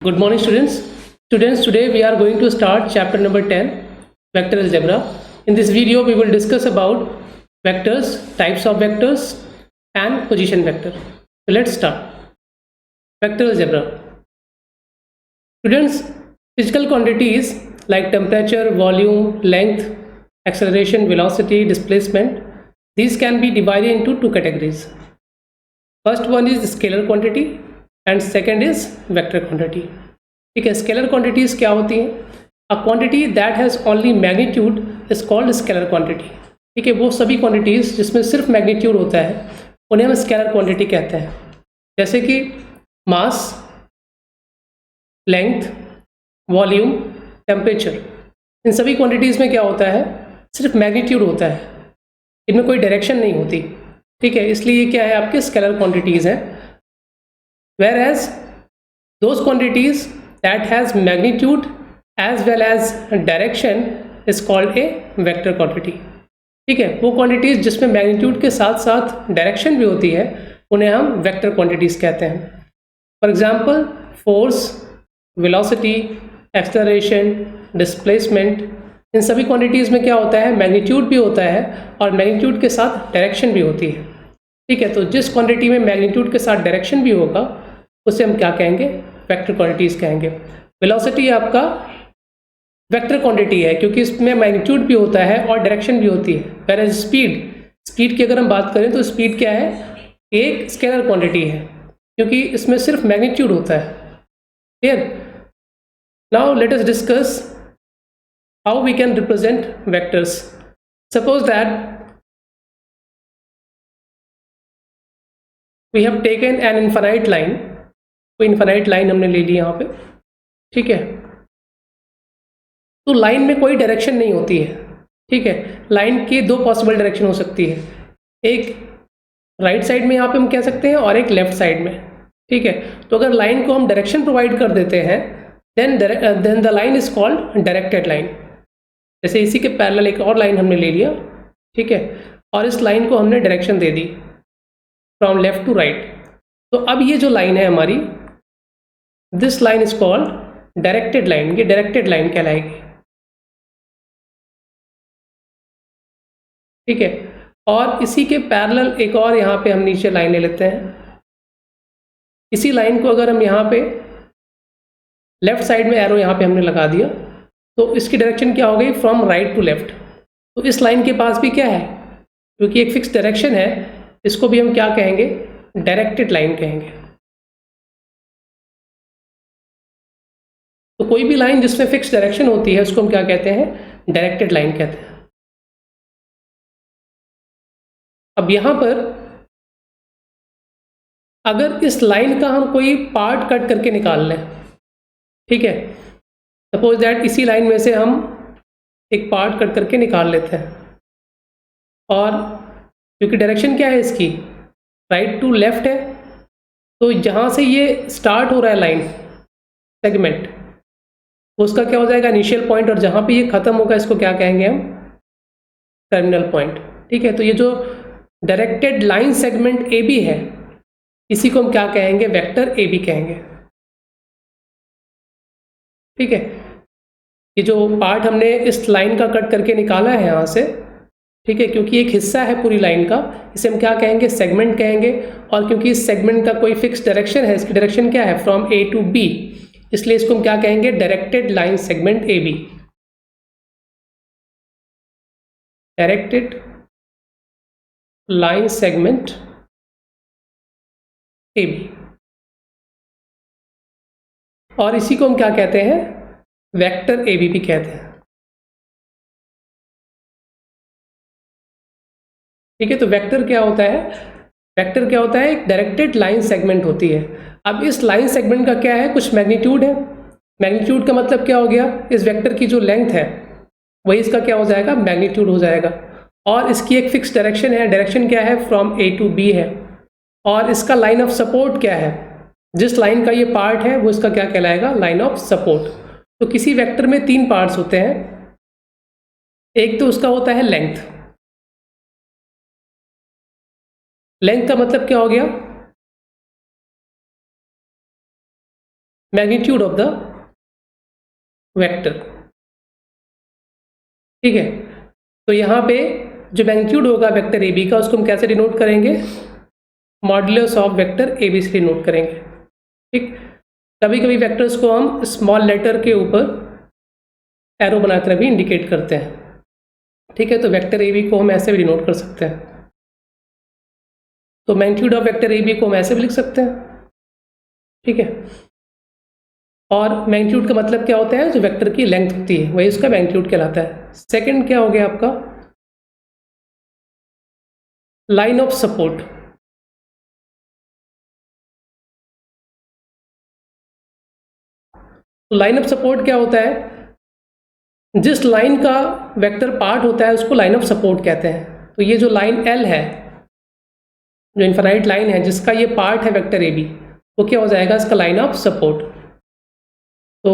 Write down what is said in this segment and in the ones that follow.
Good morning students. Today we are going to start chapter number 10, vector algebra. In this video we will discuss about vectors, types of vectors and position vector. So let's start. Vector algebra. Students, physical quantities like temperature, volume, length, acceleration, velocity, displacement, these can be divided into two categories. First one is scalar quantity and second is vector quantity. ठीक है, scalar quantities क्या होती हैं? A quantity that has only magnitude is called scalar quantity. ठीक है, वो सभी quantities जिसमें सिर्फ मैग्नीट्यूड होता है उन्हें हम स्केलर क्वांटिटी कहते हैं. जैसे कि मास, लेंथ, वॉल्यूम, टेम्परेचर, इन सभी क्वांटिटीज़ में क्या होता है? सिर्फ मैग्नीट्यूड होता है, इनमें कोई डायरेक्शन नहीं होती. ठीक है, इसलिए ये क्या है? आपके स्केलर क्वांटिटीज़ हैं. Where as those quantities that has magnitude as well as direction is called a vector quantity. ठीक है, वो क्वांटिटीज़ जिसमें मैग्नीट्यूड के साथ साथ डायरेक्शन भी होती है उन्हें हम वेक्टर क्वांटिटीज़ कहते हैं. For example force, velocity, acceleration, displacement, इन सभी क्वांटिटीज़ में क्या होता है? मैग्नीट्यूड भी होता है और मैग्नीट्यूड के साथ डायरेक्शन भी होती है. ठीक है, तो जिस क्वांटिटी में मैग्नीट्यूड के साथ डायरेक्शन भी होगा उसे हम क्या कहेंगे? वेक्टर क्वांटिटीज़ कहेंगे. वेलोसिटी आपका वेक्टर क्वांटिटी है क्योंकि इसमें मैग्नीट्यूड भी होता है और डायरेक्शन भी होती है. वेयर स्पीड की अगर हम बात करें तो स्पीड क्या है? एक स्केलर क्वांटिटी है क्योंकि इसमें सिर्फ मैग्नीट्यूड होता है. Clear? Now let us discuss how we can represent vectors. Suppose that we have taken an infinite line. कोई इनफाइनाइट लाइन हमने ले ली यहाँ पे. ठीक है, तो लाइन में कोई डायरेक्शन नहीं होती है. ठीक है, लाइन की दो पॉसिबल डायरेक्शन हो सकती है, एक राइट साइड में यहाँ पे हम कह सकते हैं और एक लेफ्ट साइड में. ठीक है, तो अगर लाइन को हम डायरेक्शन प्रोवाइड कर देते हैं then the line is called directed line. जैसे इसी के पैरेलल एक और लाइन हमने ले लिया. ठीक है, और इस लाइन को हमने डायरेक्शन दे दी फ्रॉम लेफ्ट टू राइट. तो अब ये जो लाइन है हमारी, this line is called directed line. ये डायरेक्टेड लाइन कहलाएगी. ठीक है, और इसी के पैरेलल एक और यहाँ पे हम नीचे लाइन ले लेते हैं. इसी लाइन को अगर हम यहाँ पे लेफ्ट साइड में एरो यहाँ पे हमने लगा दिया तो इसकी डायरेक्शन क्या हो गई? From right to left. तो इस लाइन के पास भी क्या है? क्योंकि एक फिक्स डायरेक्शन है, इसको भी हम क्या कहेंगे? डायरेक्टेड लाइन कहेंगे. तो कोई भी लाइन जिसमें फिक्स डायरेक्शन होती है उसको हम क्या कहते हैं? डायरेक्टेड लाइन कहते हैं. अब यहाँ पर अगर इस लाइन का हम कोई पार्ट कट करके निकाल लें. ठीक है, सपोज दैट इसी लाइन में से हम एक पार्ट कट करके निकाल लेते हैं और क्योंकि डायरेक्शन क्या है इसकी? राइट टू लेफ्ट है, तो जहाँ से ये स्टार्ट हो रहा है लाइन सेगमेंट, उसका क्या हो जाएगा? Initial point. और जहाँ पे ये ख़त्म होगा इसको क्या कहेंगे हम? Terminal point. ठीक है, तो ये जो directed line segment A B है इसी को हम क्या कहेंगे? वेक्टर ए बी कहेंगे. ठीक है, ये जो पार्ट हमने इस लाइन का कट करके निकाला है यहाँ से, ठीक है, क्योंकि एक हिस्सा है पूरी लाइन का, इसे हम क्या कहेंगे? सेगमेंट कहेंगे. और क्योंकि इस सेगमेंट का कोई फिक्स डायरेक्शन है, इसकी डायरेक्शन क्या है? फ्रॉम ए टू बी, इसलिए इसको हम क्या कहेंगे? Directed line segment A B. Directed line segment A B. और इसी को हम क्या कहते हैं? वेक्टर ए बी भी कहते हैं. ठीक है, तो वेक्टर क्या होता है? वेक्टर क्या होता है? एक डायरेक्टेड लाइन सेगमेंट होती है. अब इस लाइन सेगमेंट का क्या है? कुछ मैग्नीट्यूड है. मैग्नीट्यूड का मतलब क्या हो गया? इस वेक्टर की जो लेंथ है वही इसका क्या हो जाएगा? मैग्नीट्यूड हो जाएगा. और इसकी एक फिक्स डायरेक्शन है. डायरेक्शन क्या है? फ्रॉम ए टू बी है. और इसका लाइन ऑफ सपोर्ट क्या है? जिस लाइन का ये पार्ट है वो इसका क्या कहलाएगा? Line of support. तो किसी वेक्टर में तीन पार्ट्स होते हैं. एक तो उसका होता है लेंथ. लेंथ का मतलब क्या हो गया? Magnitude of the vector. ठीक है, तो यहाँ पे जो मैग्नीट्यूड होगा वेक्टर ए बी का, उसको हम कैसे डिनोट करेंगे? Modulus of vector A B से डिनोट करेंगे। ठीक, कभी कभी वेक्टर्स को हम स्मॉल लेटर के ऊपर एरो बनाकर भी इंडिकेट करते हैं। ठीक है, तो वेक्टर ए बी को हम ऐसे भी डिनोट कर सकते हैं। तो magnitude of vector A B को हम ऐसे भी लिख सकते हैं। ठीक है, और मैग्नीट्यूड का मतलब क्या होता है? जो वेक्टर की लेंथ होती है वही उसका मैग्नीट्यूड कहलाता है। सेकंड क्या हो गया आपका? Line of support. तो लाइन ऑफ सपोर्ट क्या होता है? जिस लाइन का वेक्टर पार्ट होता है उसको लाइन ऑफ सपोर्ट कहते हैं। तो ये जो लाइन एल है, जो इनफाइनाइट लाइन है जिसका ये पार्ट है वेक्टर ए बी, वो क्या हो जाएगा? इसका लाइन ऑफ सपोर्ट। तो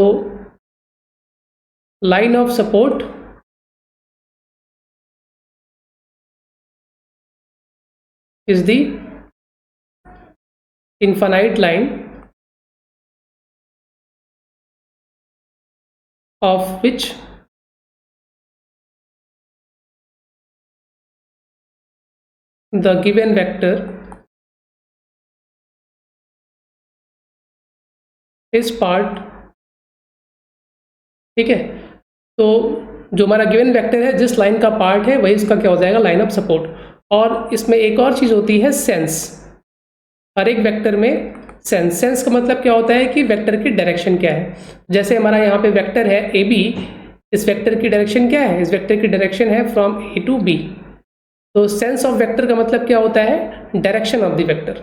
line of support is the infinite line of which the given vector is part। ठीक है, तो जो हमारा गिवन वेक्टर है जिस लाइन का पार्ट है वही इसका क्या हो जाएगा? Line of support. और इसमें एक और चीज़ होती है सेंस। हर एक वेक्टर में सेंस। सेंस का मतलब क्या होता है कि वेक्टर की डायरेक्शन क्या है। जैसे हमारा यहाँ पे वेक्टर है ए बी, इस वेक्टर की डायरेक्शन क्या है? इस वेक्टर की डायरेक्शन है फ्रॉम ए टू बी। तो सेंस ऑफ वेक्टर का मतलब क्या होता है? Direction of the vector.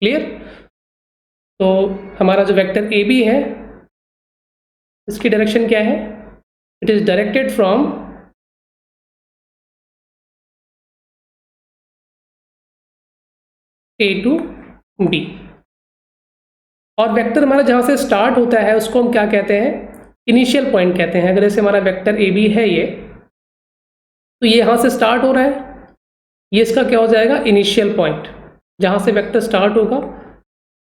Clear? तो हमारा जो वेक्टर ए बी है इसकी डायरेक्शन क्या है? It is directed from A to B. और वेक्टर हमारा जहाँ से स्टार्ट होता है उसको हम क्या कहते हैं? इनिशियल पॉइंट कहते हैं। अगर जैसे हमारा वेक्टर ए बी है ये, तो ये यहाँ से स्टार्ट हो रहा है, ये इसका क्या हो जाएगा? Initial point. जहाँ से वेक्टर स्टार्ट होगा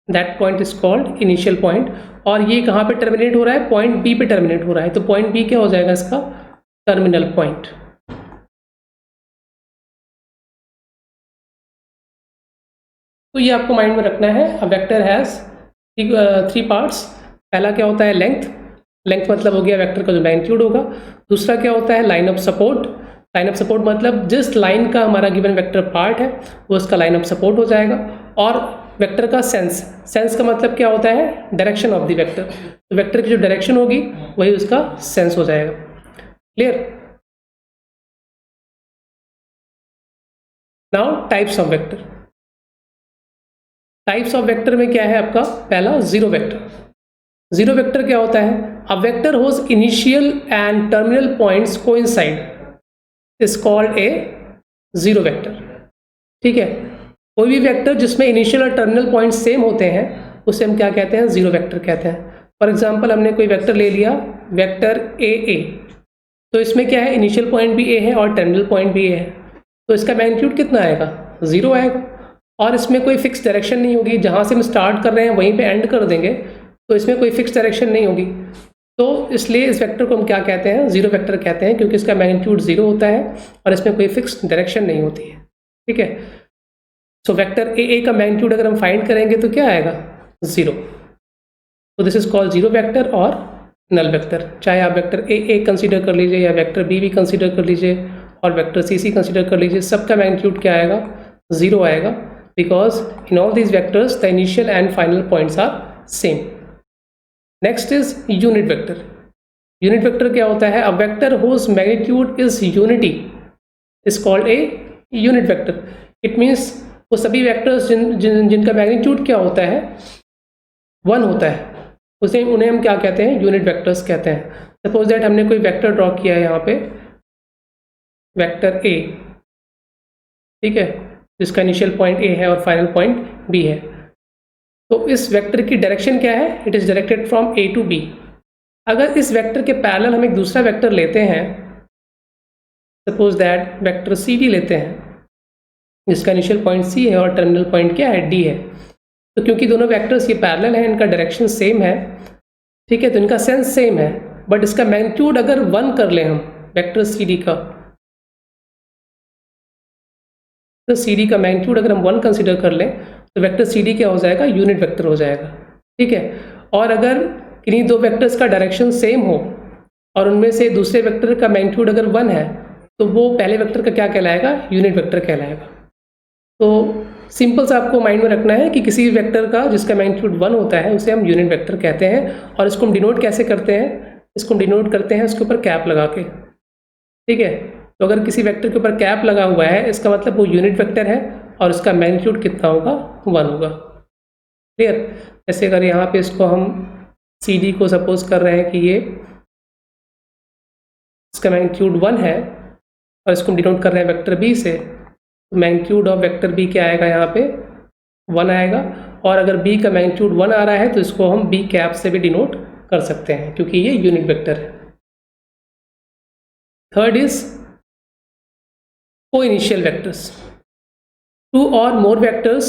that point is called initial point. और ये कहाँ पे टर्मिनेट हो रहा है? पॉइंट बी पे टर्मिनेट हो रहा है। तो पॉइंट बी क्या हो जाएगा? इसका टर्मिनल पॉइंट। तो ये आपको माइंड में रखना है। A vector has three parts. पहला क्या होता है? लेंथ। लेंथ मतलब हो गया वेक्टर का जो मैग्नीट्यूड होगा। दूसरा क्या होता है? Line of support. Line of support मतलब जिस लाइन का हमारा गिवन वेक्टर पार्ट है वो उसका लाइन ऑफ सपोर्ट हो जाएगा। और वेक्टर का सेंस। सेंस का मतलब क्या होता है? Direction of the vector. तो वेक्टर की जो डायरेक्शन होगी वही उसका सेंस हो जाएगा। Clear? Now types of vector. Types of vector में क्या है आपका? पहला जीरो वेक्टर। जीरो वेक्टर क्या होता है? A vector whose initial and terminal points coincide is called a zero vector. ठीक है, कोई भी वेक्टर जिसमें इनिशियल और टर्मिनल पॉइंट सेम होते हैं उसे हम क्या कहते हैं? जीरो वेक्टर कहते हैं। फॉर एग्जांपल हमने कोई वेक्टर ले लिया वेक्टर ए ए, तो इसमें क्या है? इनिशियल पॉइंट भी ए है और टर्मिनल पॉइंट भी ए है। तो इसका मैग्नीट्यूड कितना आएगा? जीरो आएगा। और इसमें कोई फिक्स डायरेक्शन नहीं होगी। जहाँ से हम स्टार्ट कर रहे हैं वहीं पे एंड कर देंगे, तो इसमें कोई फिक्स डायरेक्शन नहीं होगी। तो इसलिए इस वेक्टर को हम क्या कहते हैं? जीरो वेक्टर कहते हैं, क्योंकि इसका मैग्नीट्यूड जीरो होता है और इसमें कोई फिक्स डायरेक्शन नहीं होती है। ठीक है, सो वेक्टर ए ए का मैग्नीट्यूड अगर हम फाइंड करेंगे तो क्या आएगा? जीरो। तो this is called zero vector और नल वेक्टर। चाहे आप वेक्टर ए ए कंसीडर कर लीजिए या वेक्टर बी भी कंसीडर कर लीजिए और वेक्टर सी सी कंसीडर कर लीजिए, सबका मैग्नीट्यूड क्या आएगा? जीरो आएगा, because in all these vectors the initial and final points are same. Next is unit vector. Unit vector क्या होता है? A vector whose magnitude is unity is called a unit vector. It means वो सभी vectors जिनका magnitude क्या होता है? One होता है, उन्हें हम क्या कहते हैं? यूनिट वेक्टर्स कहते हैं। सपोज दैट हमने कोई वेक्टर ड्रॉ किया है यहाँ पे वेक्टर ए, ठीक है, जिसका इनिशियल पॉइंट ए है और फाइनल पॉइंट बी है। तो इस वेक्टर की डायरेक्शन क्या है? It is directed from A to B. अगर इस वेक्टर के पैरेलल हम एक दूसरा वेक्टर लेते हैं, suppose that vector C D लेते हैं, जिसका इनिशियल पॉइंट सी है और टर्मिनल पॉइंट क्या है, डी है। तो क्योंकि दोनों वेक्टर्स ये पैरेलल हैं, इनका डायरेक्शन सेम है, ठीक है, तो इनका सेंस सेम है, बट इसका मैग्नीट्यूड अगर 1 कर लें हम वेक्टर सी डी का, तो सी डी का मैग्नीट्यूड अगर हम 1 कंसिडर कर लें तो वेक्टर सी डी क्या हो जाएगा, यूनिट वेक्टर हो जाएगा, ठीक है। और अगर किन्हीं दो वेक्टर्स का डायरेक्शन सेम हो और उनमें से दूसरे वेक्टर का मैग्नीट्यूड अगर 1 है तो वो पहले वेक्टर का क्या कहलाएगा, यूनिट वेक्टर कहलाएगा। तो सिंपल सा आपको माइंड में रखना है कि किसी भी वेक्टर का जिसका मैग्नीट्यूड 1 होता है उसे हम यूनिट वेक्टर कहते हैं। और इसको हम डिनोट कैसे करते हैं, इसको हम डिनोट करते हैं उसके ऊपर कैप लगा के, ठीक है। तो अगर किसी वेक्टर के ऊपर कैप लगा हुआ है इसका मतलब वो यूनिट वेक्टर है और उसका मैग्नीट्यूड कितना होगा, 1 होगा। क्लियर। जैसे अगर यहाँ पे इसको हम सी डी को सपोज कर रहे हैं कि ये इसका मैग्नीट्यूड 1 है और इसको हम डिनोट कर रहे हैं वेक्टर बी से, तो मैग्नीट्यूड ऑफ वेक्टर बी क्या आएगा, यहाँ पे 1 आएगा। और अगर बी का मैग्नीट्यूड 1 आ रहा है तो इसको हम बी कैप से भी डिनोट कर सकते हैं क्योंकि ये यूनिट वेक्टर है। Third is co-initial vectors. Two or more vectors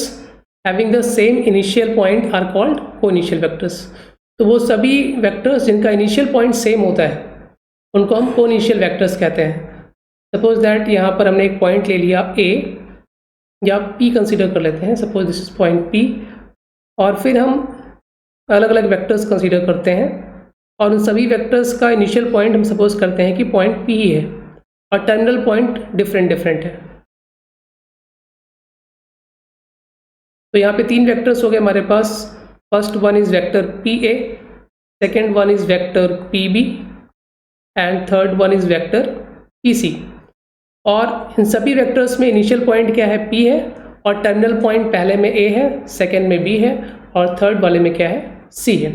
having the same initial point are called co-initial vectors. तो वो सभी वेक्टर्स जिनका इनिशियल पॉइंट सेम होता है उनको हम co-initial vectors कहते हैं। सपोज दैट यहाँ पर हमने एक पॉइंट ले लिया A या P कंसीडर कर लेते हैं, suppose this is point P, और फिर हम अलग अलग वेक्टर्स कंसीडर करते हैं और उन सभी वेक्टर्स का इनिशियल पॉइंट हम सपोज करते हैं कि पॉइंट P ही है और टर्मिनल पॉइंट डिफरेंट है। तो यहाँ पे 3 वेक्टर्स हो गए हमारे पास। First one is vector P A, second one is vector P B and third one is vector P C. और इन सभी वेक्टर्स में इनिशियल पॉइंट क्या है, P है, और टर्मिनल पॉइंट पहले में A है, सेकेंड में B है और थर्ड वाले में क्या है, C है।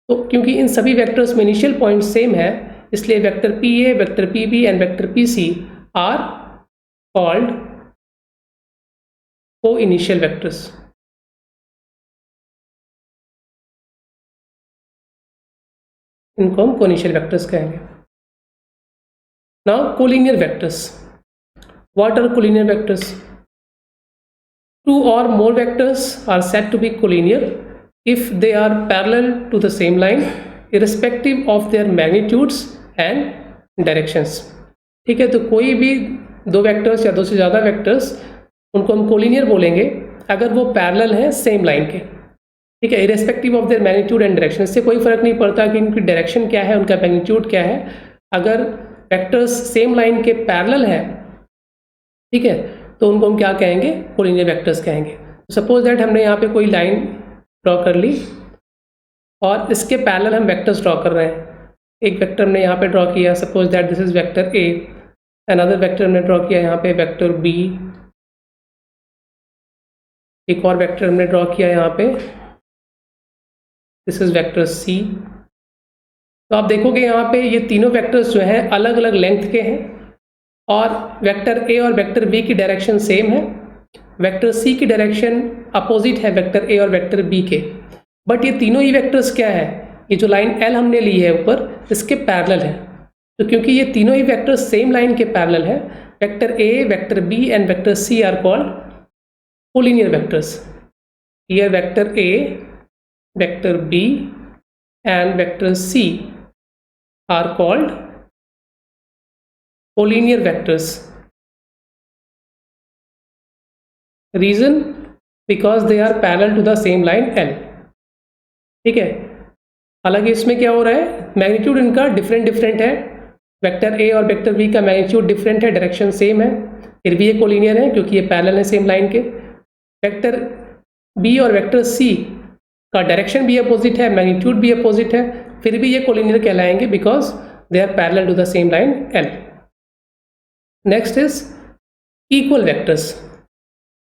तो क्योंकि इन सभी वेक्टर्स में इनिशियल पॉइंट सेम है इसलिए vector P A, vector P B and vector P C are called coinitial vectors. इनको हम को-इनिशियल वेक्टर्स कहेंगे। Now collinear vectors. What are collinear vectors? Two or more vectors are said to be collinear if they are parallel to the same line irrespective of their magnitudes and directions. ठीक है, तो कोई भी दो vectors या दो से ज़्यादा वेक्टर्स उनको हम कोलिनियर बोलेंगे अगर वो पैरेलल हैं सेम लाइन के, ठीक है, irrespective of their magnitude and direction. इससे कोई फ़र्क नहीं पड़ता कि उनकी डायरेक्शन क्या है, उनका मैग्नीट्यूड क्या है, अगर वेक्टर्स सेम लाइन के पैरेलल हैं, ठीक है, तो उनको हम क्या कहेंगे, कोलिनियर वेक्टर्स कहेंगे। सपोज दैट हमने यहाँ पे कोई लाइन ड्रॉ कर ली और इसके पैरेलल हम वेक्टर्स ड्रॉ कर रहे हैं। एक वेक्टर हमने यहाँ पे ड्रॉ किया, suppose that this is vector A, another vector हमने ड्रॉ किया यहाँ पे वेक्टर बी, एक और वेक्टर हमने ड्रॉ किया यहाँ पे दिस इज वेक्टर सी। तो आप देखोगे यहाँ पे ये तीनों वेक्टर्स जो हैं अलग अलग लेंथ के हैं और वेक्टर ए और वेक्टर बी की डायरेक्शन सेम है, वेक्टर सी की डायरेक्शन अपोजिट है वेक्टर ए और वेक्टर बी के। बट ये तीनों ही वेक्टर्स क्या है, ये जो लाइन एल हमने ली है ऊपर इसके पैरेलल है। तो क्योंकि ये तीनों ही वेक्टर्स सेम लाइन के पैरेलल है, vector A, vector B and vector C are called collinear vectors. Here vector A, vector B and vector C are called collinear vectors. Reason? Because they are parallel to the same line L. ठीक है, हालांकि इसमें क्या हो रहा है, magnitude इनका different है, वेक्टर ए और वेक्टर बी का मैग्नीट्यूड डिफरेंट है, डायरेक्शन सेम है, फिर भी ये कोलिनियर है क्योंकि ये पैरेलल है सेम लाइन के। वेक्टर बी और वेक्टर सी का डायरेक्शन भी अपोजिट है, मैग्नीट्यूड भी अपोजिट है, फिर भी ये कोलिनियर कहलाएंगे because they are parallel to the same line L. Next is equal vectors.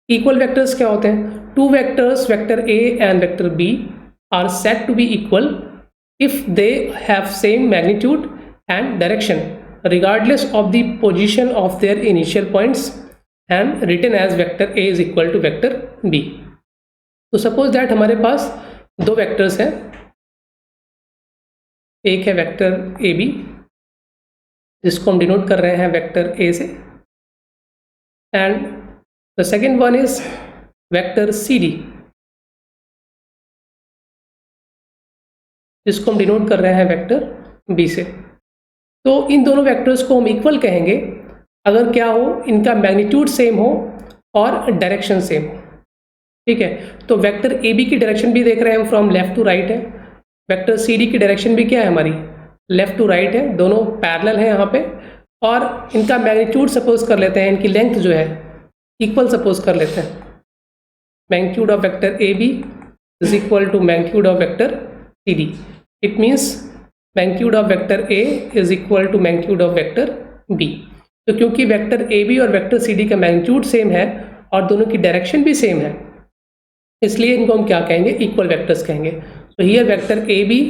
Equal vectors क्या होते हैं? Two vectors vector A and vector B are said to be equal if they have same magnitude and direction regardless of the position of their initial points and written as vector A is equal to vector B. तो suppose that हमारे पास दो vectors हैं, एक है vector A B जिसको हम denote कर रहे हैं वेक्टर ए से, and the second one is vector CD, जिसको हम डिनोट कर रहे हैं वेक्टर B से। तो इन दोनों वेक्टर्स को हम इक्वल कहेंगे अगर क्या हो, इनका मैग्नीट्यूड सेम हो और डायरेक्शन सेम हो। ठीक है, तो वेक्टर AB की डायरेक्शन भी देख रहे हैं हम फ्रॉम लेफ्ट टू राइट है, वेक्टर CD की डायरेक्शन भी क्या है हमारी, लेफ्ट टू राइट है, दोनों पैरेलल हैं यहाँ पे। और इनका मैग्नीट्यूड सपोज कर लेते हैं, इनकी लेंथ जो है इक्वल सपोज कर लेते हैं। Magnitude of vector AB is equal to magnitude of vector CD। It means magnitude of vector A is equal to magnitude of vector B। तो क्योंकि वेक्टर AB और वेक्टर CD का magnitude same है और दोनों की डायरेक्शन भी same है, इसलिए इनको हम क्या कहेंगे, इक्वल वेक्टर्स कहेंगे। तो here vector AB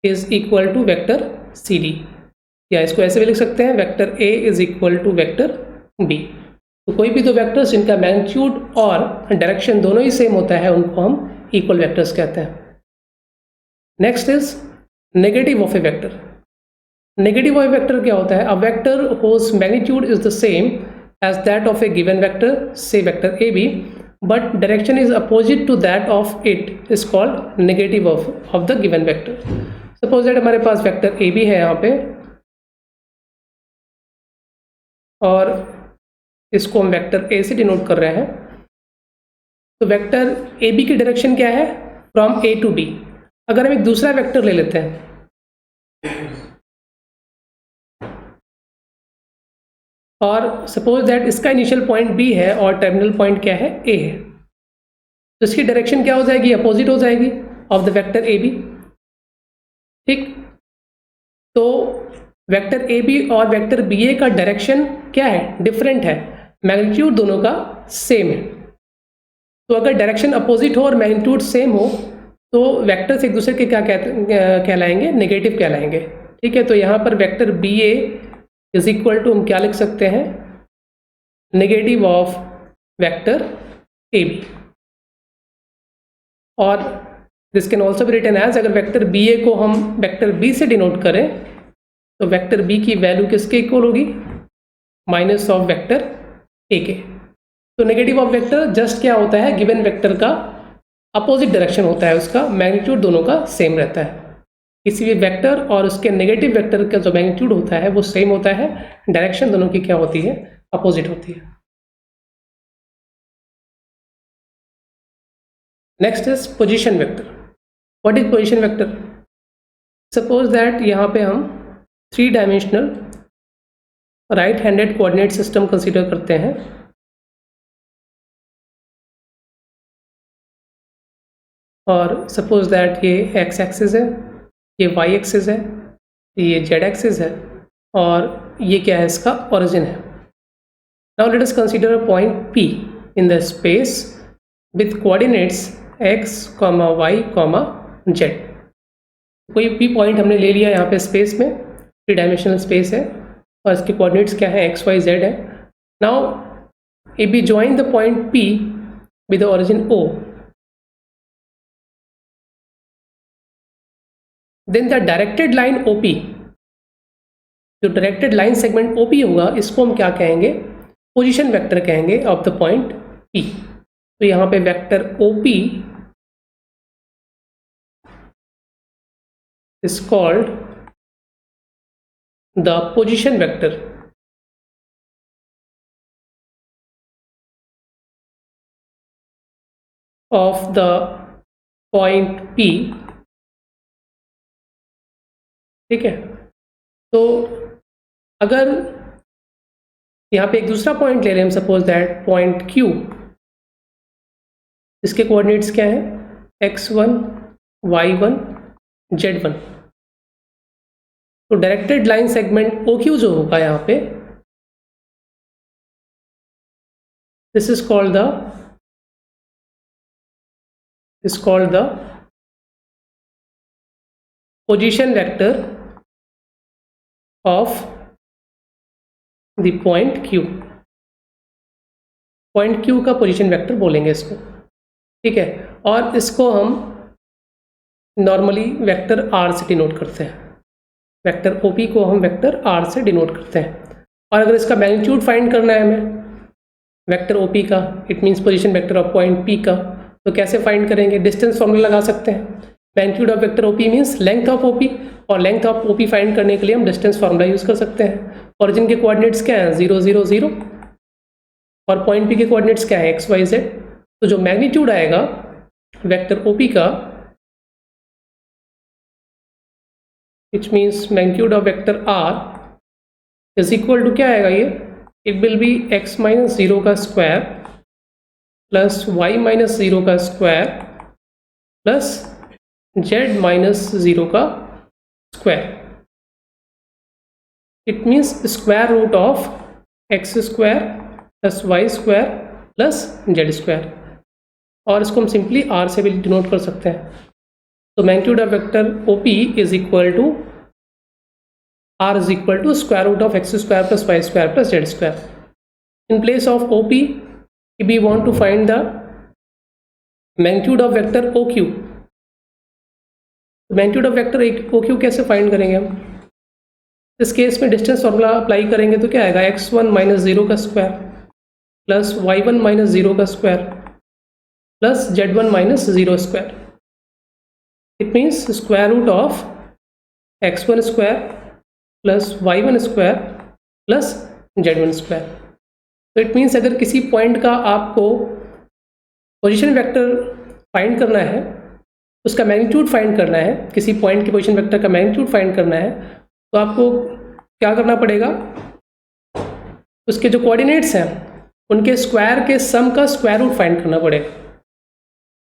is equal to vector CD, या इसको ऐसे भी लिख सकते हैं, vector A is equal to vector B। तो कोई भी दो वेक्टर्स जिनका मैग्नीट्यूड और डायरेक्शन दोनों ही सेम होता है, उनको हम इक्वल वेक्टर्स कहते हैं। Next is negative of a vector. Negative of a vector क्या होता है, a vector whose magnitude is the same as that of a given vector, say vector AB, but direction is opposite to that of it, is called negative of the given vector. Suppose that हमारे पास vector AB है यहाँ पे, और इसको हम vector A से denote कर रहे हैं। तो वेक्टर AB की डायरेक्शन क्या है, फ्रॉम A टू B। अगर हम एक दूसरा वेक्टर ले लेते हैं, और सपोज दैट इसका इनिशियल पॉइंट B है और टर्मिनल पॉइंट क्या है, A है, तो इसकी डायरेक्शन क्या हो जाएगी, अपोजिट हो जाएगी ऑफ द वेक्टर AB। ठीक, तो वेक्टर AB और वेक्टर BA का डायरेक्शन क्या है, डिफरेंट है, मैग्नीट्यूड दोनों का सेम है। तो अगर डायरेक्शन अपोजिट हो और मैग्नीट्यूड सेम हो तो वेक्टर्स एक दूसरे के क्या कहलाएंगे, नेगेटिव कहलाएंगे। ठीक है, तो यहाँ पर vector BA is equal to हम क्या लिख सकते हैं, नेगेटिव ऑफ वेक्टर AB। और this can also be written as, अगर वेक्टर BA को हम वेक्टर B से डिनोट करें तो वेक्टर B की वैल्यू किसके इक्वल होगी, माइनस ऑफ वेक्टर A के। तो नेगेटिव ऑफ वेक्टर जस्ट क्या होता है, गिवन वेक्टर का अपोजिट डायरेक्शन होता है, उसका मैग्नीट्यूड दोनों का सेम रहता है। किसी भी वेक्टर और उसके नेगेटिव वेक्टर का जो मैग्नीट्यूड होता है वो सेम होता है, डायरेक्शन दोनों की क्या होती है, अपोजिट होती है। Next is position vector. What is position vector? Suppose that यहाँ पे हम 3 dimensional right handed coordinate system consider करते हैं, और सपोज दैट ये x एक्सिस है, ये y एक्सिस है, ये z एक्सिस है, और ये क्या है, इसका ओरिजिन है। Now let us consider a point P in the space with coordinates x, y, z। कोई भी पॉइंट हमने ले लिया यहाँ पे स्पेस में, 3 डायमेंशनल स्पेस है और इसके कोऑर्डिनेट्स क्या है, x, y, z है। Now if we join the point P with the origin O, then the directed line OP, जो डायरेक्टेड लाइन सेगमेंट OP होगा, इसको हम क्या कहेंगे, पोजीशन वेक्टर कहेंगे ऑफ द पॉइंट P। तो यहाँ पे vector OP is called the position vector of the point P। ठीक है, तो अगर यहाँ पे एक दूसरा पॉइंट ले रहे हैं हम, सपोज दैट पॉइंट Q, इसके कोऑर्डिनेट्स क्या है, x1, y1, z1। तो डायरेक्टेड लाइन सेगमेंट OQ जो होगा यहाँ पे, this is called the position vector of the point Q। Point Q का पोजीशन वेक्टर बोलेंगे इसको। ठीक है, और इसको हम नॉर्मली वेक्टर R से डिनोट करते हैं, वेक्टर OP को हम वेक्टर R से डिनोट करते हैं। और अगर इसका मैग्नीट्यूड फाइंड करना है हमें, वेक्टर OP का, it means position vector of point P का। तो कैसे फाइंड करेंगे? डिस्टेंस फॉर्मूला लगा सकते हैं। Magnitude of vector OP means length of OP, और लेंथ ऑफ OP फाइंड करने के लिए हम डिस्टेंस फॉर्मूला यूज़ कर सकते हैं। ओरिजिन के कोऑर्डिनेट्स क्या हैं? 0 0 0, और पॉइंट P के कोऑर्डिनेट्स क्या है? x y z। तो जो मैग्नीट्यूड आएगा वेक्टर OP का, which means magnitude of vector R is equal to क्या आएगा ये? It will be x minus 0 का स्क्वायर प्लस y माइनस 0 का स्क्वायर प्लस z माइनस 0 का square. It means square root of x square plus y square plus z square, और इसको हम simply r से भी डिनोट कर सकते हैं। तो magnitude of vector OP is equal to R is equal to square root of x square plus y square plus z square. In place of OP, if we want to find the magnitude of vector OQ, magnitude of vector OQ कैसे find करेंगे हम? इस case में distance formula apply करेंगे तो क्या आएगा? x1 minus 0 का स्क्वायर प्लस y1 माइनस 0 का square plus z1 minus 0 square. It means square root of x1 square plus y1 square plus z1 square. तो इट मीन्स अगर किसी पॉइंट का आपको पोजीशन वेक्टर फाइंड करना है, उसका मैग्नीट्यूड फाइंड करना है, किसी पॉइंट के पोजीशन वेक्टर का मैग्नीट्यूड फाइंड करना है, तो आपको क्या करना पड़ेगा? उसके जो कोऑर्डिनेट्स हैं उनके स्क्वायर के सम का स्क्वायर रूट फाइंड करना पड़ेगा।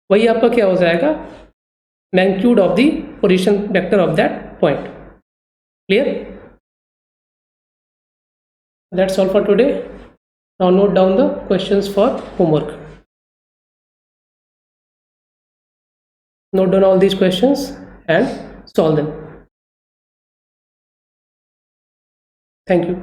वही आपका क्या हो जाएगा? Magnitude of the position vector of that point. Clear? That's all for today. Now note down the questions for homework. Note down all these questions and solve them. Thank you.